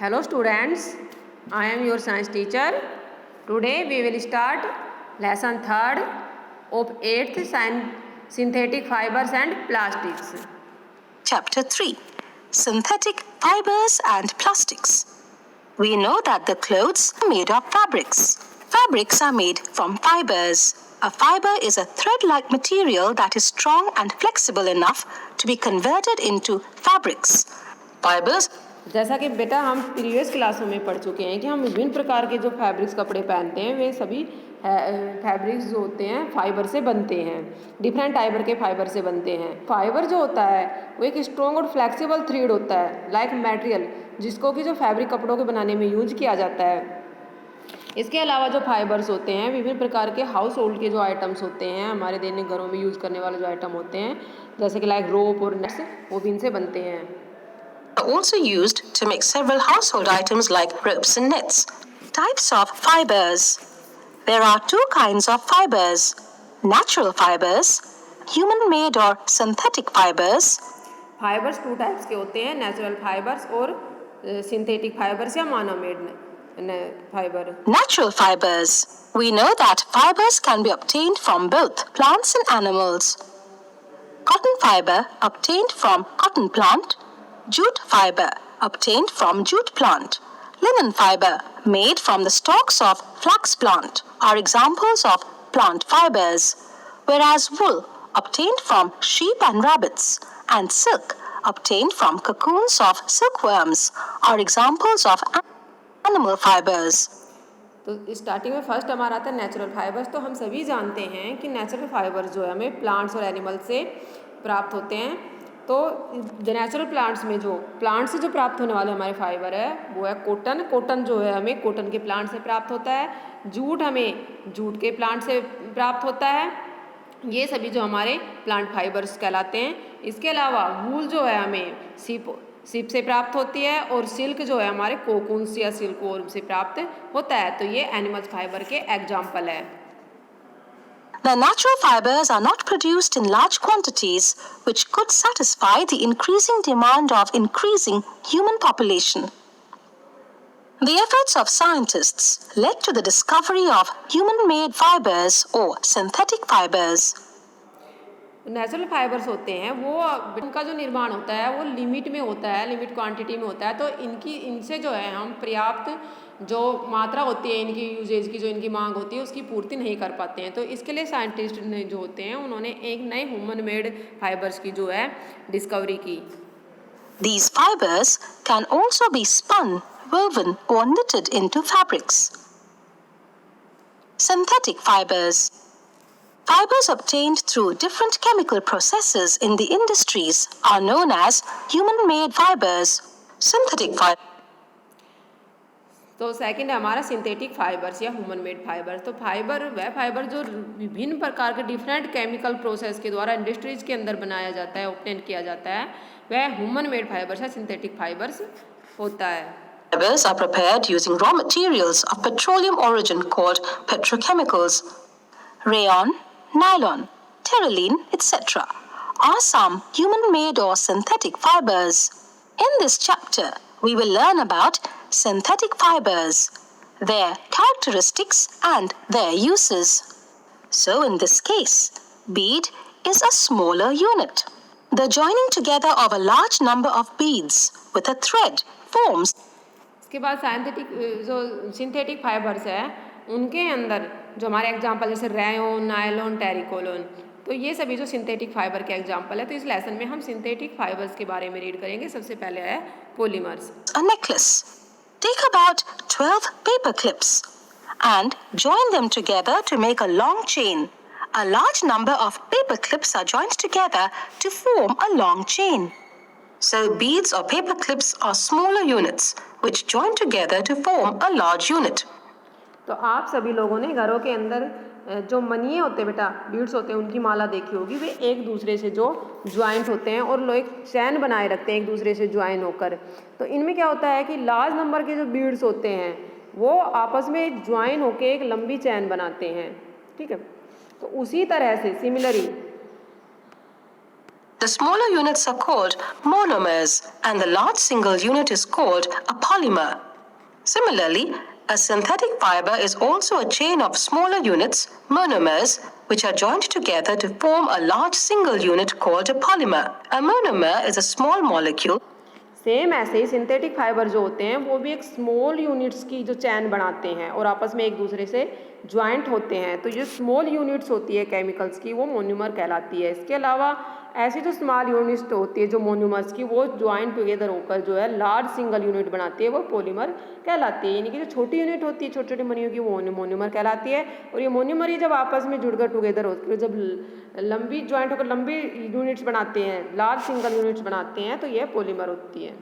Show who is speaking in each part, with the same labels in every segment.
Speaker 1: Hello students, I am your science teacher. Today we will start lesson 3rd of 8th synthetic fibers and plastics.
Speaker 2: Chapter 3 Synthetic Fibers and Plastics. We know that the clothes are made of fabrics. Fabrics are made from fibers. A fiber is a thread-like material that is strong and flexible enough to be converted into fabrics. Fibers
Speaker 1: जैसा कि बेटा हम previous क्लासों में पढ़ चुके हैं कि हम विभिन्न प्रकार के जो फैब्रिक्स कपड़े पहनते हैं वे सभी फैब्रिक्स जो होते हैं फाइबर से बनते हैं, डिफरेंट टाइप के फाइबर से बनते हैं। फाइबर जो होता है वो एक स्ट्रॉन्ग और फ्लेक्सिबल थ्रेड होता है लाइक मटेरियल, जिसको कि जो फैब्रिक कपड़ों के बनाने में यूज किया जाता है। इसके अलावा जो फाइबर्स होते हैं विभिन्न प्रकार के हाउस होल्ड के जो आइटम्स होते हैं, हमारे दैनिक घरों में यूज करने वाले जो आइटम होते हैं जैसे कि लाइक रोप और नेट्स, वो भी इनसे बनते हैं।
Speaker 2: are also used to make several household items like ropes and nets. Types of fibers. There are two kinds of fibers: natural fibers, human-made or synthetic fibers.
Speaker 1: Fibres two types के होते हैं, natural fibres और synthetic fibres या मानव made fibre.
Speaker 2: Natural fibers. We know that fibers can be obtained from both plants and animals. Cotton fiber obtained from cotton plant. Jute fiber obtained from jute plant. Linen fiber made from the stalks of flax plant are examples of plant fibers, whereas wool obtained from sheep and rabbits and silk obtained from cocoons of silkworms are examples of animal fibers.
Speaker 1: तो starting में first हमारा आता है natural fibres. तो हम सभी जानते हैं कि नेचुरल फाइबर्स जो है हमें प्लांट्स और एनिमल से प्राप्त होते हैं। तो नेचुरल प्लांट्स में जो प्लांट से जो प्राप्त होने वाले हमारे फाइबर है वो है कॉटन। कॉटन जो है हमें कॉटन के प्लांट से प्राप्त होता है। जूट हमें जूट के प्लांट से प्राप्त होता है। ये सभी जो हमारे प्लांट फाइबर्स कहलाते हैं। इसके अलावा वूल जो है हमें सीप से प्राप्त होती है और सिल्क जो है हमारे कोकून्स या सिल्कवॉर्म से प्राप्त होता है। तो ये एनिमल्स फाइबर के एग्जाम्पल है।
Speaker 2: The natural fibers are not produced in large quantities, which could satisfy the increasing demand of increasing human population. The efforts of scientists led to the discovery of human-made fibers or synthetic fibers.
Speaker 1: Natural fibres होते हैं वो उनका जो निर्माण होता है वो limit में होता है, लिमिट क्वांटिटी में होता है। तो इनसे जो है हम पर्याप्त जो मात्रा होती है इनकी यूजेज की, जो इनकी मांग होती है उसकी पूर्ति नहीं कर पाते हैं। तो इसके लिए साइंटिस्ट ने जो होते हैं उन्होंने एक नए ह्यूमन मेड फाइबर्स की जो है डिस्कवरी की।
Speaker 2: These fibers can also be spun, woven or knitted into fabrics. Synthetic fibers. Fibers obtained through different chemical processes in the industries are known as human-made fibers. Synthetic fibers.
Speaker 1: तो second है हमारा synthetic fibres या human made fibre. तो fibre वह fibre जो विभिन्न प्रकार के डिफरेंट केमिकल प्रोसेस के द्वारा इंडस्ट्रीज के अंदर बनाया जाता है, ऑब्टेन किया जाता है, वह ह्यूमन मेड फाइबर्स या सिंथेटिक फाइबर्स होता है।
Speaker 2: Fibers are prepared using raw materials of petroleum origin called petrochemicals. Rayon, nylon, terylene, etc. are some human-made or synthetic fibers. In this chapter, we will learn about synthetic fibers, their characteristics and their uses. So in this case, bead is a smaller unit. The joining together of a large number of beads with a thread forms.
Speaker 1: इसके बाद जो synthetic fibres है उनके अंदर जो हमारे example जैसे rayon, nylon, टेरिकोलोन, तो ये सभी जो सिंथेटिक फाइबर के एग्जाम्पल है। तो इस लेसन में हम सिंथेटिक फाइबर्स के बारे में रीड करेंगे। सबसे पहले है polymers.
Speaker 2: A necklace. Take about 12 paper clips and join them together to make a long chain. A large number of paper clips are joined together to form a long chain. So beads or paper clips are smaller units which join together to form a large unit.
Speaker 1: तो आप सभी लोगों ने घरों के अंदर जो मनिए होते हैं बेटा, बीड्स होते हैं, उनकी माला देखी होगी। वे एक दूसरे से जो ज्वाइंट होते हैं और लोग एक चैन बनाए रखते हैं एक दूसरे से ज्वाइन होकर। तो इनमें क्या होता है कि लार्ज नंबर के जो बीड्स होते हैं वो आपस में ज्वाइन होकर एक लंबी चैन बनाते हैं। ठीक है, तो उसी तरह से similarly
Speaker 2: The smaller units are called monomers and the large single unit is called a polymer. Similarly, a synthetic fiber is also a chain of smaller units, monomers, which are joined together to form a large single unit called a polymer. A monomer is a small molecule.
Speaker 1: Same ऐसे ही synthetic fibre जो होते हैं वो भी एक small units की जो चैन बनाते हैं और आपस में एक दूसरे से ज्वाइंट होते हैं। तो जो स्मॉल यूनिट्स होती है केमिकल्स की वो मोनोमर कहलाती है। इसके अलावा ऐसी जो स्मॉल यूनिट्स होती है जो मोनोमर्स की वो ज्वाइंट टुगेदर होकर जो है लार्ज सिंगल यूनिट बनाती है, वो पॉलीमर कहलाती है। यानी कि जो छोटी यूनिट होती है छोटी छोटी मनियों की वो मोनोमर कहलाती है। और ये मोनोमर ही जब आपस में जुड़कर टुगेदर होती है, जब लंबी ज्वाइंट होकर लंबी यूनिट्स बनाते हैं, लार्ज सिंगल यूनिट्स बनाते हैं, तो ये पॉलीमर होती है।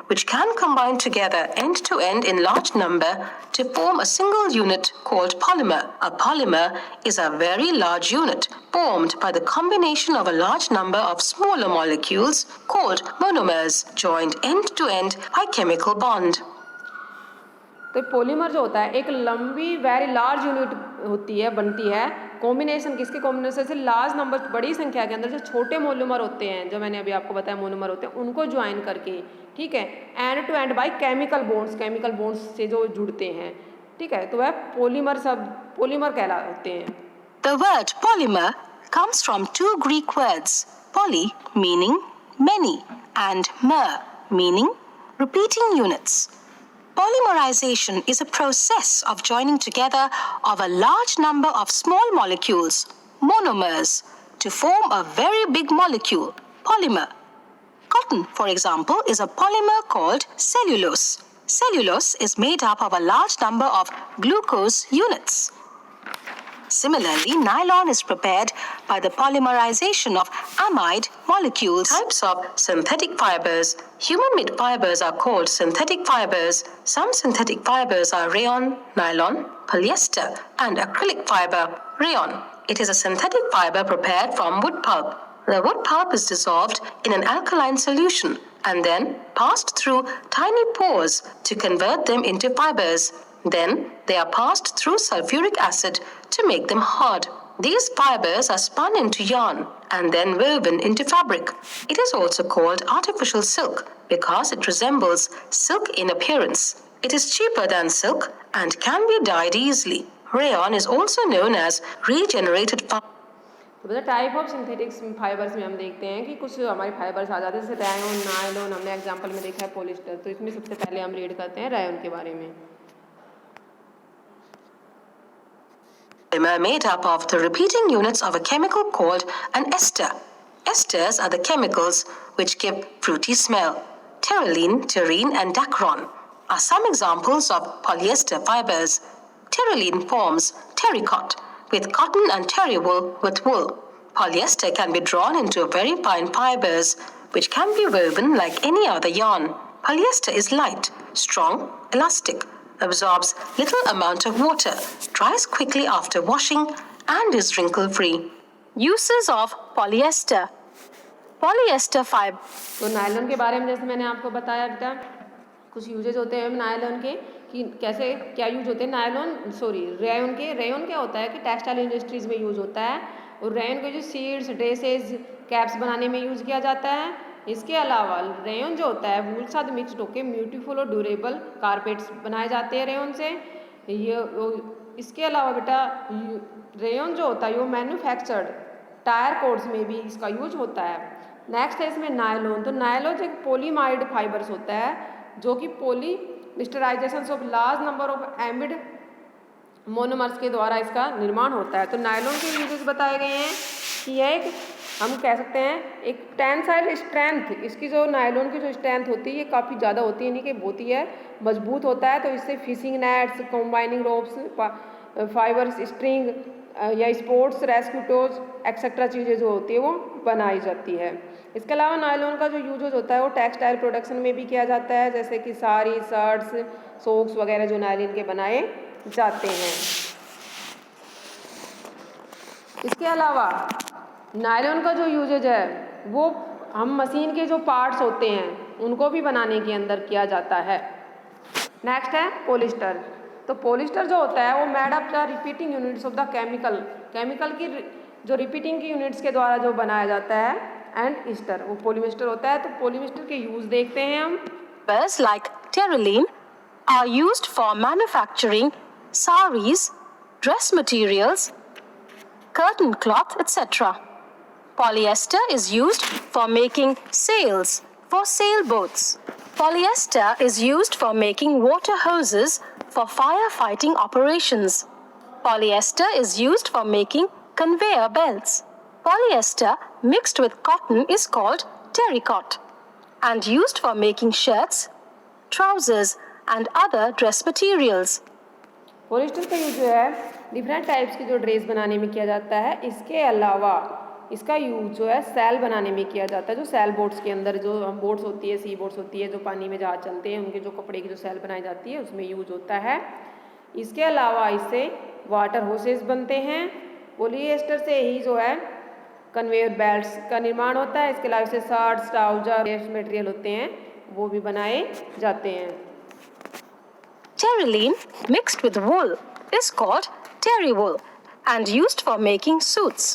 Speaker 2: Which can combine together end to end in large number to form a single unit called polymer. A polymer is a very large unit formed by the combination of a large number of smaller molecules called monomers joined end to end by chemical bond.
Speaker 1: तो polymer जो होता है एक लंबी very large unit होती है, बनती है कॉम्बिनेशन किसके कॉम्बिनेशन से, लार्ज नंबर बड़ी संख्या के अंदर जो छोटे मोनोमर होते हैं, जो मैंने अभी आपको बताया मोनोमर होते हैं, उनको ज्वाइन करके, ठीक है, end to end by chemical bonds से जो जुड़ते हैं, ठीक है, तो वह पॉलीमर कहलाते हैं।
Speaker 2: The word polymer comes from two Greek words, poly meaning many and mer meaning repeating units. Polymerization is a process of joining together of a large number of small molecules, monomers, to form a very big molecule, polymer. Cotton, for example, is a polymer called cellulose. Cellulose is made up of a large number of glucose units. Similarly, nylon is prepared by the polymerization of amide molecules. Types of synthetic fibers. Human-made fibers are called synthetic fibers. Some synthetic fibers are rayon, nylon, polyester, and acrylic fiber, rayon. It is a synthetic fiber prepared from wood pulp. The wood pulp is dissolved in an alkaline solution and then passed through tiny pores to convert them into fibers. Then they are passed through sulfuric acid to make them hard. These fibers are spun into yarn and then woven into fabric. It is also called artificial silk because it resembles silk in appearance. It is cheaper than silk and can be dyed easily. Rayon is also known as regenerated fiber.
Speaker 1: तो बता type of synthetic fibres में हम देखते हैं कि कुछ हमारे fibres आ जाते हैं, जैसे रायन, नायलॉन, हमने एग्जांपल में देखा है पॉलिस्टर। तो इसमें सबसे पहले हम रीड करते हैं रायन के बारे में।
Speaker 2: Polymer made up of the repeating units of a chemical called an ester. Esters are the chemicals which give fruity smell. Terylene, terene, and dacron are some examples of polyester fibers. Terylene forms terrycot with cotton and terrywool with wool. Polyester can be drawn into very fine fibers which can be woven like any other yarn. Polyester is light, strong, elastic, absorbs little amount of water, dries quickly after washing, and is wrinkle-free. Uses of polyester. Polyester fiber.
Speaker 1: तो nylon के बारे में जैसे मैंने आपको बताया बेटा, कुछ यूजेज होते हैं नायलॉन के कि कैसे क्या यूज होते हैं। रेयन क्या होता है कि टेक्सटाइल इंडस्ट्रीज में यूज होता है, और रेयन के जो सीड्स, ड्रेसेस, कैप्स बनाने में यूज किया जाता है। इसके अलावा रेयन जो होता है वूल के साथ मिक्सड होकर ब्यूटीफुल और ड्यूरेबल कारपेट्स बनाए जाते हैं रेयन से। इसके अलावा बेटा रेयन जो होता है वो मैन्युफैक्चर्ड टायर कोड्स में भी इसका यूज होता है। नेक्स्ट है इसमें नायलॉन। तो नायलॉन एक पॉलीमाइड फाइबर्स होता है जो कि polymerisation of large number of amide monomers के द्वारा इसका निर्माण होता है। तो नायलॉन के यूजेस बताए गए हैं कि यह एक हम कह सकते हैं एक टेंसाइल स्ट्रेंथ, इसकी जो नायलॉन की जो स्ट्रेंथ होती है ये काफ़ी ज़्यादा होती है, यानी कि बहुत ही है मजबूत होता है। तो इससे fishing nets, combining ropes, fibres, string या स्पोर्ट्स, रेस्क्यूटोज एक्सेट्रा चीज़ें जो होती है वो बनाई जाती है। इसके अलावा नायलॉन का जो यूज होता है वो टेक्सटाइल प्रोडक्शन में भी किया जाता है, जैसे कि साड़ी, शर्ट्स, सॉक्स वगैरह जो नायलॉन के बनाए जाते हैं। इसके अलावा नायलॉन का जो यूजेज है वो हम मशीन के जो पार्ट्स होते हैं उनको भी बनाने के अंदर किया जाता है। नेक्स्ट है पॉलिस्टर। तो पॉलिस्टर जो होता है वो made up the repeating units of the chemical की जो रिपीटिंग की यूनिट्स के द्वारा जो बनाया जाता है, एंड ईस्टर। वो पॉलीमेस्टर होता है, तो पॉलीमेस्टर के यूज देखते हैं हम।
Speaker 2: Fibers like terylene are used for manufacturing saris, dress materials, curtain cloth, etc. Polyester is used for making sails for sailboats. Polyester is used for making water hoses for firefighting operations. Polyester is used for making conveyor belts. Polyester mixed with cotton is called terrycot and used for making shirts, trousers and other dress materials.
Speaker 1: Polyester का use जो है different types की जो dress बनाने में किया जाता है। इसके अलावा इसका यूज जो है सैल बनाने में किया जाता है। जो सैल बोट्स के अंदर जो बोट्स होती है, सी बोट्स होती है, जो पानी में जहाज चलते हैं, उनके जो कपड़े की जो सैल बनाई जाती है उसमें यूज होता है। इसके अलावा इससे वाटर होसेस बनते हैं। पॉलिएस्टर से ही जो है कन्वेयर बेल्ट्स का निर्माण होता है। इसके अलावा इससे शर्ट्स, ट्राउजर, ड्रेस मटेरियल होते हैं, वो भी बनाए जाते हैं।
Speaker 2: Terylene mixed with wool is called terrywool and used for making suits.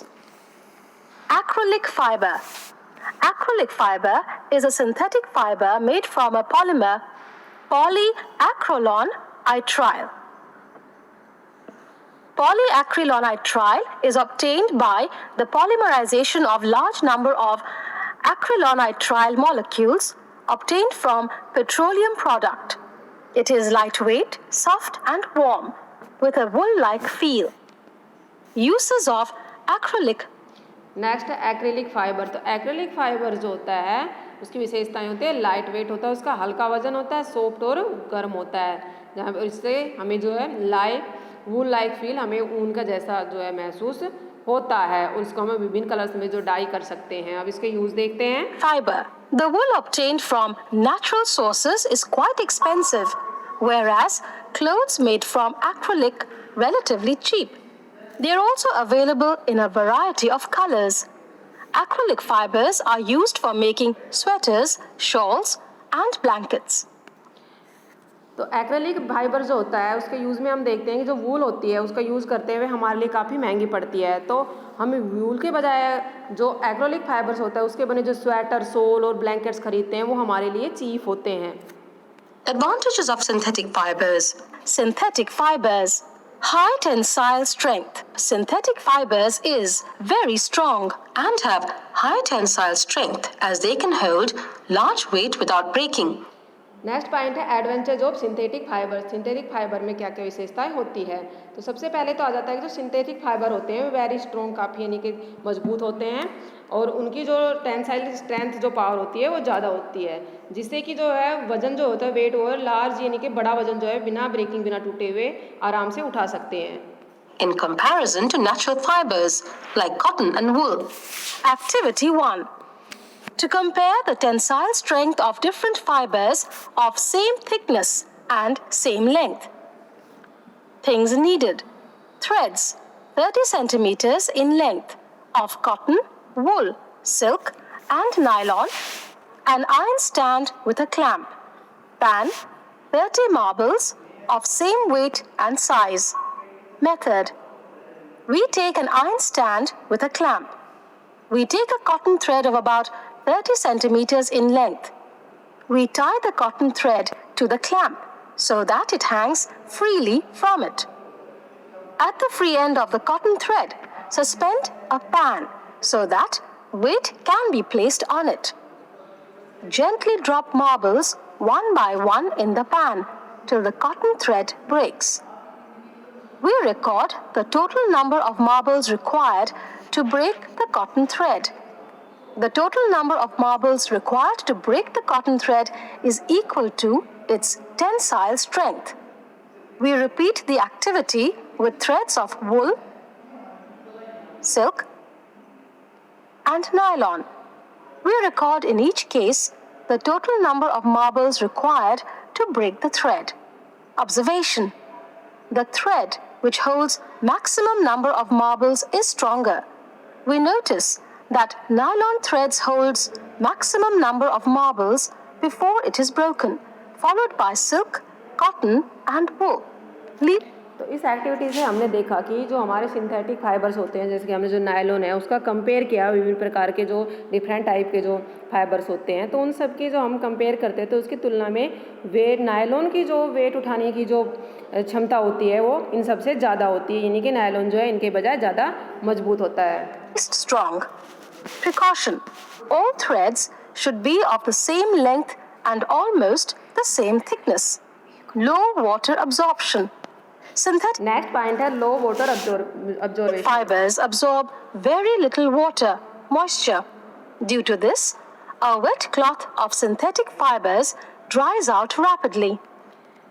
Speaker 2: Acrylic fiber. Acrylic fiber is a synthetic fiber made from a polymer polyacrylonitrile. Polyacrylonitrile is obtained by the polymerization of large number of acrylonitrile molecules obtained from petroleum product. It is lightweight, soft and warm with a wool-like feel. Uses of acrylic.
Speaker 1: Next है acrylic fibre. तो acrylic fibre जो होता है उसकी विशेषताएं होती है light weight होता है, उसका हल्का वजन होता है, सॉफ्ट और गर्म होता है, जहाँ पर इससे हमें जो है वूल लाइक फील, हमें ऊन का जैसा जो है महसूस होता है। और उसको हम विभिन्न कलर्स में जो डाई कर सकते हैं। अब इसके यूज देखते हैं।
Speaker 2: Fiber. The wool obtained from natural sources is quite expensive, whereas clothes made from acrylic relatively cheap. They are also available in a variety of colors. Acrylic fibers are used for making sweaters, shawls and blankets.
Speaker 1: तो acrylic fibre जो होता है उसके use में हम देखते हैं कि जो वूल होती है उसका यूज़ करते हुए हमारे लिए काफ़ी महंगी पड़ती है। तो हम वूल के बजाय जो एक्रेलिक फाइबर्स होता है उसके बने जो स्वेटर, शॉल और ब्लैंकेट्स खरीदते हैं वो हमारे लिए चीप होते हैं।
Speaker 2: Advantages of synthetic fibers. Synthetic fibers. High tensile strength. Synthetic fibers is very strong and have high tensile strength as they can hold large weight without breaking.
Speaker 1: Next point है advantage of synthetic fibre. Synthetic fibre में क्या क्या विशेषताएं होती है। तो सबसे पहले तो आ जाता है कि जो सिंथेटिक फाइबर होते हैं वो वेरी स्ट्रॉन्ग, काफ़ी यानी कि मजबूत होते हैं और उनकी जो टेंसाइल स्ट्रेंथ जो पावर होती है वो ज़्यादा होती है, जिससे कि जो है वजन जो होता है वेट और लार्ज यानी कि बड़ा वजन जो है बिना ब्रेकिंग, बिना टूटे हुए आराम से उठा सकते हैं।
Speaker 2: In comparison to natural fibers like cotton and wool. Activity 1. To compare the tensile strength of different fibers of same thickness and same length. Things needed. Threads 30 centimeters in length of cotton, wool, silk and nylon. An iron stand with a clamp. Pan 30 marbles of same weight and size. Method. We take an iron stand with a clamp. We take a cotton thread of about 30 centimeters in length. We tie the cotton thread to the clamp so that it hangs freely from it. At the free end of the cotton thread, suspend a pan so that weight can be placed on it. Gently drop marbles one by one in the pan till the cotton thread breaks. We record the total number of marbles required to break the cotton thread. The total number of marbles required to break the cotton thread is equal to its tensile strength. We repeat the activity with threads of wool, silk, and nylon. We record in each case the total number of marbles required to break the thread. Observation. The thread which holds maximum number of marbles is stronger. We notice that nylon threads holds maximum number of marbles before it is broken, followed by silk, cotton and wool.
Speaker 1: तो इस activity से हमने देखा कि जो हमारे synthetic fibres होते हैं, जैसे कि हमने जो नायलॉन है उसका कंपेयर किया विभिन्न प्रकार के जो डिफरेंट टाइप के जो फाइबर्स होते हैं, तो उन सब की जो हम कंपेयर करते हैं तो उसकी तुलना में वेट नायलॉन की जो वेट उठाने की जो क्षमता होती है वो इन सब से ज़्यादा होती है, यानी कि नायलॉन जो है इनके बजाय ज़्यादा मजबूत होता है।
Speaker 2: Strong. Precaution. All threads should be of the same length and almost the same thickness. Low water absorption. Synthetic
Speaker 1: next point है लो water अब्जॉर्बेशन।
Speaker 2: fibers absorb very little water, moisture. Due to this, a wet cloth of synthetic fibers dries out rapidly.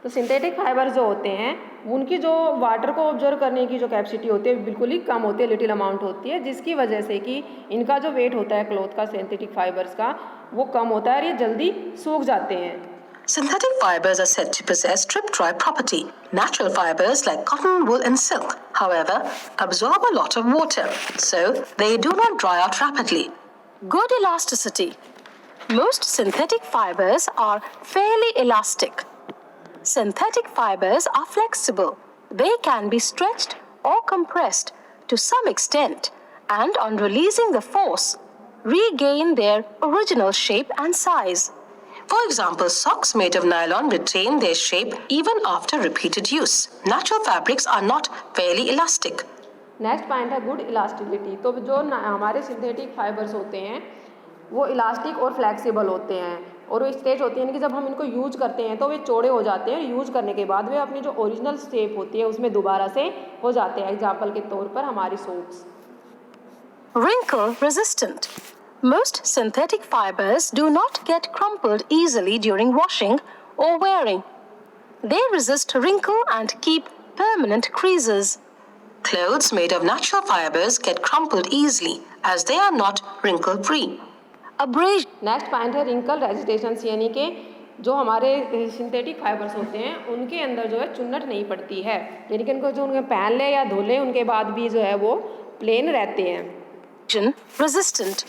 Speaker 1: तो synthetic fibre जो होते हैं उनकी जो water को observe करने की जो कैपेसिटी होती है बिल्कुल ही कम होती है, लिटिल अमाउंट होती है, जिसकी वजह से कि इनका जो वेट होता है क्लॉथ का, सिंथेटिक फाइबर्स का, वो कम होता है और ये जल्दी सूख जाते हैं।
Speaker 2: Synthetic fibers are said to possess strip-dry property. Natural fibers like cotton, wool and silk, however, absorb a lot of water, so they do not dry out rapidly. Good elasticity. Most synthetic fibers are fairly elastic. Synthetic fibers are flexible. They can be stretched or compressed to some extent and on releasing the force, regain their original shape and size. For example, socks made of nylon retain their shape even after repeated use. Natural fabrics are not fairly elastic.
Speaker 1: Next point है good elasticity. तो जो हमारे synthetic fibres होते हैं वो elastic और flexible होते हैं और वो स्ट्रेच होते हैं कि जब हम इनको यूज करते हैं तो वे चौड़े हो जाते हैं, यूज करने के बाद वे अपनी जो ओरिजिनल शेप होती है उसमें दोबारा से हो जाते हैं। एग्जाम्पल के तौर पर हमारी socks.
Speaker 2: Wrinkle resistant. Most synthetic fibers do not get crumpled easily during washing or wearing. They resist wrinkle and keep permanent creases. Clothes made of natural fibers get crumpled easily as they are not wrinkle-free. Abrasion.
Speaker 1: Next point है wrinkle resistance, यानी कि जो हमारे synthetic fibres होते हैं उनके अंदर जो है चुन्नट नहीं पड़ती है, यानी कि उनको जो उनके पहन ले या धो ले उनके बाद भी जो है वो प्लेन रहते हैं।
Speaker 2: Resistant.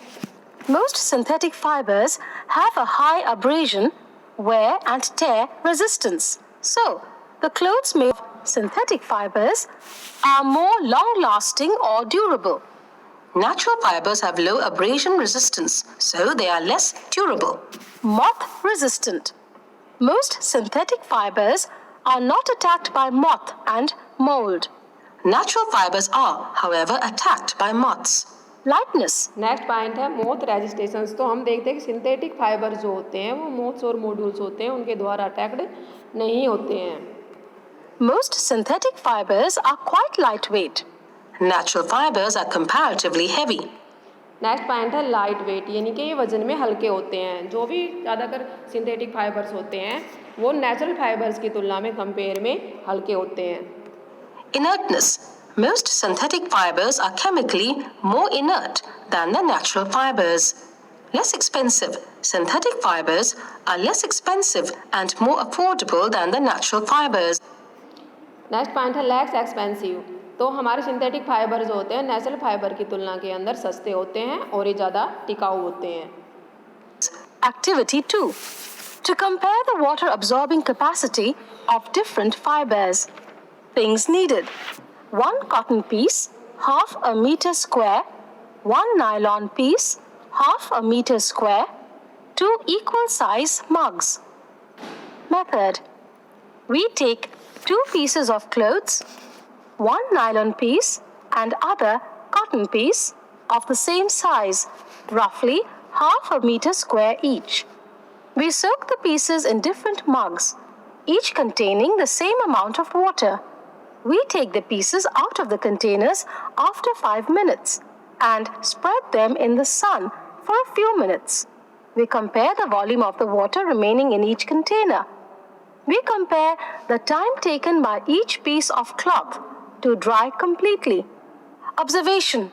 Speaker 2: Most synthetic fibers have a high abrasion, wear and tear resistance. So, the clothes made of synthetic fibers are more long-lasting or durable. Natural fibers have low abrasion resistance, so they are less durable. Moth resistant. Most synthetic fibers are not attacked by moth and mold. Natural fibers are, however, attacked by moths. Lightness.
Speaker 1: Next point है moth resistance. तो हम देखते हैं कि synthetic fibre जो होते हैं वो मोथ्स और मॉड्यूल्स होते हैं, उनके द्वारा अटैक्ड नहीं होते हैं।
Speaker 2: Most synthetic fibers are quite lightweight. Natural fibers are comparatively heavy.
Speaker 1: Next point है लाइट वेट, यानी कि ये वजन में हल्के होते हैं। जो भी ज़्यादातर सिंथेटिक फाइबर्स होते हैं वो नेचुरल फाइबर्स की तुलना में कंपेयर में हल्के होते हैं।
Speaker 2: Inertness. Most synthetic fibers are chemically more inert than the natural fibers. Less expensive. Synthetic fibers are less expensive and more affordable than the natural fibers.
Speaker 1: Next point है less expensive. तो हमारे synthetic fibre जो होते हैं natural fibre की तुलना के अंदर सस्ते होते हैं और ये ज़्यादा टिकाऊ होते हैं।
Speaker 2: Activity 2. To compare the water absorbing capacity of different fibers. Things needed. 1 cotton piece, half a meter square, 1 nylon piece, half a meter square, 2 equal size mugs. Method. We take 2 pieces of clothes, 1 nylon piece and other cotton piece of the same size, roughly half a meter square each. We soak the pieces in different mugs, each containing the same amount of water. We take the pieces out of the containers after 5 minutes and spread them in the sun for a few minutes. We compare the volume of the water remaining in each container. We compare the time taken by each piece of cloth to dry completely. Observation.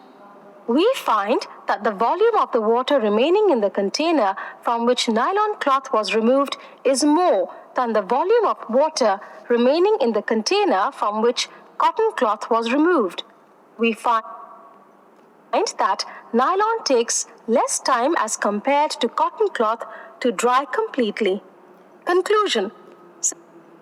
Speaker 2: We find that the volume of the water remaining in the container from which nylon cloth was removed is more than the volume of water remaining in the container from which cotton cloth was removed. We find that nylon takes less time as compared to cotton cloth to dry completely. Conclusion.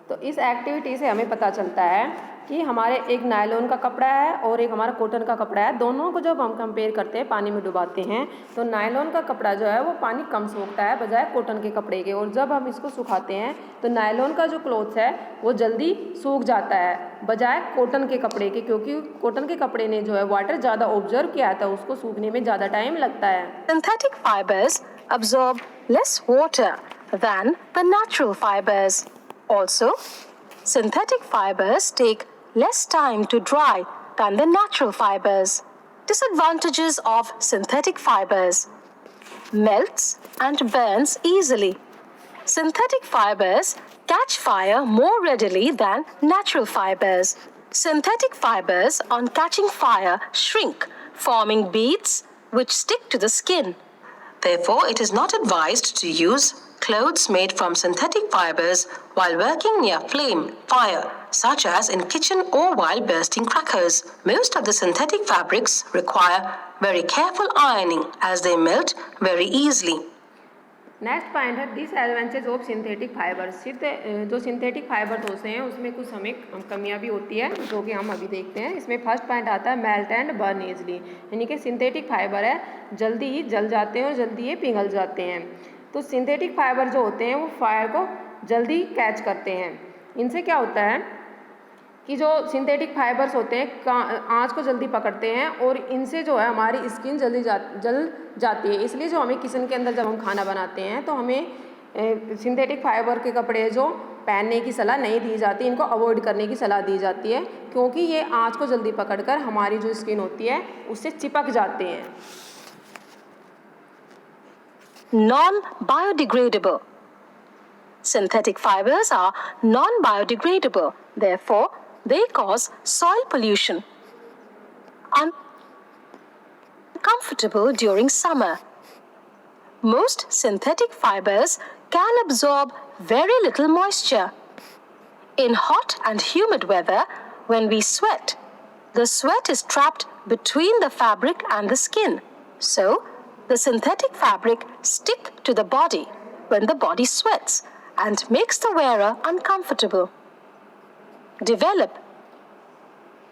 Speaker 1: तो इस activity से हमें पता चलता है कि हमारे एक नायलॉन का कपड़ा है और एक हमारा कॉटन का कपड़ा है। दोनों को जब हम कंपेयर करते हैं, पानी में डुबाते हैं, तो नायलॉन का कपड़ा जो है वो पानी कम सोखता है बजाय कॉटन के कपड़े के। और जब हम इसको सुखाते हैं तो नायलॉन का जो क्लॉथ है वो जल्दी सूख जाता है बजाय कॉटन के कपड़े के, क्योंकि कॉटन के कपड़े ने जो है वाटर ज़्यादा ऑब्जर्व किया था, उसको सूखने में ज़्यादा टाइम लगता है।
Speaker 2: Synthetic fibers absorb less water than the natural fibers. Also, synthetic fibers take less time to dry than the natural fibers. Disadvantages of synthetic fibers: melts and burns easily. Synthetic fibers catch fire more readily than natural fibers. Synthetic fibers, on catching fire, shrink, forming beads which stick to the skin. Therefore, it is not advised to use clothes made from synthetic fibers while working near flame, fire, such as in kitchen or while bursting crackers. Most of the synthetic fabrics require very careful ironing as they melt very easily.
Speaker 1: Next point है disadvantage of synthetic fibres. जो synthetic fibre होते हैं उसमें कुछ हमें कमियां भी होती है जो कि हम अभी देखते हैं। इसमें फर्स्ट पॉइंट आता है मेल्ट एंड बर्न ईजली, यानी कि सिंथेटिक फाइबर है जल्दी ही जल जाते हैं और जल्दी ही पिघल जाते हैं। तो सिंथेटिक फाइबर जो होते हैं वो फायर को जल्दी कैच करते हैं। इनसे क्या होता है कि जो सिंथेटिक फाइबर्स होते हैं आँच को जल्दी पकड़ते हैं और इनसे जो है हमारी स्किन जल जाती है। इसलिए जो हमें किचन के अंदर जब हम खाना बनाते हैं तो हमें सिंथेटिक फाइबर के कपड़े जो पहनने की सलाह नहीं दी जाती, इनको अवॉइड करने की सलाह दी जाती है, क्योंकि ये आँच को जल्दी पकड़कर हमारी जो स्किन होती है उससे चिपक जाते हैं।
Speaker 2: Non-biodegradable. Synthetic fibers are non-biodegradable. Therefore, they cause soil pollution. Uncomfortable during summer. Most synthetic fibers can absorb very little moisture. In hot and humid weather, when we sweat, the sweat is trapped between the fabric and the skin. So, the synthetic fabric sticks to the body when the body sweats and makes the wearer uncomfortable. Develop.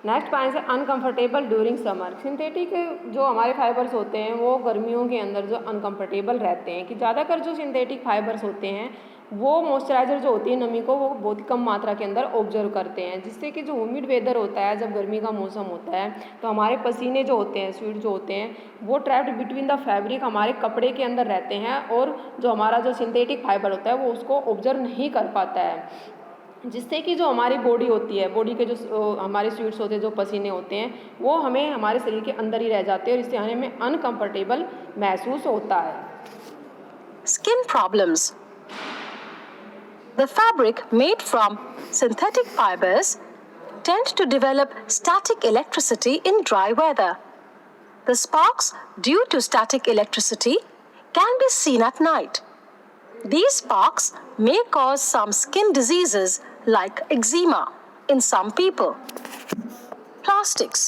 Speaker 1: Next point है uncomfortable during summer. Synthetic जो हमारे fibres होते हैं वो गर्मियों के अंदर जो अनकंफर्टेबल रहते हैं, कि ज़्यादातर जो सिंथेटिक फाइबर्स होते हैं वो मॉइस्चराइज़र जो होती है नमी को वो बहुत ही कम मात्रा के अंदर ऑब्जर्व करते हैं, जिससे कि जो ह्यूमिड वेदर होता है, जब गर्मी का मौसम होता है तो हमारे पसीने जो होते हैं, स्वेट जो होते हैं, वो ट्रैप्ड बिटवीन द फैब्रिक हमारे कपड़े के अंदर रहते हैं और जो हमारा जो सिंथेटिक फाइबर होता है वो उसको ऑब्जर्व नहीं कर पाता है, जिससे कि जो हमारी बॉडी होती है, बॉडी के जो हमारे स्वेट्स होते हैं, जो पसीने होते हैं, वो हमें हमारे शरीर के अंदर ही रह जाते हैं और इससे हमें अनकंफर्टेबल महसूस होता है।
Speaker 2: Skin problems. The fabric made from synthetic fibers tend to develop static electricity in dry weather. The sparks due to static electricity can be seen at night. These sparks may cause some skin diseases like eczema in some people. Plastics.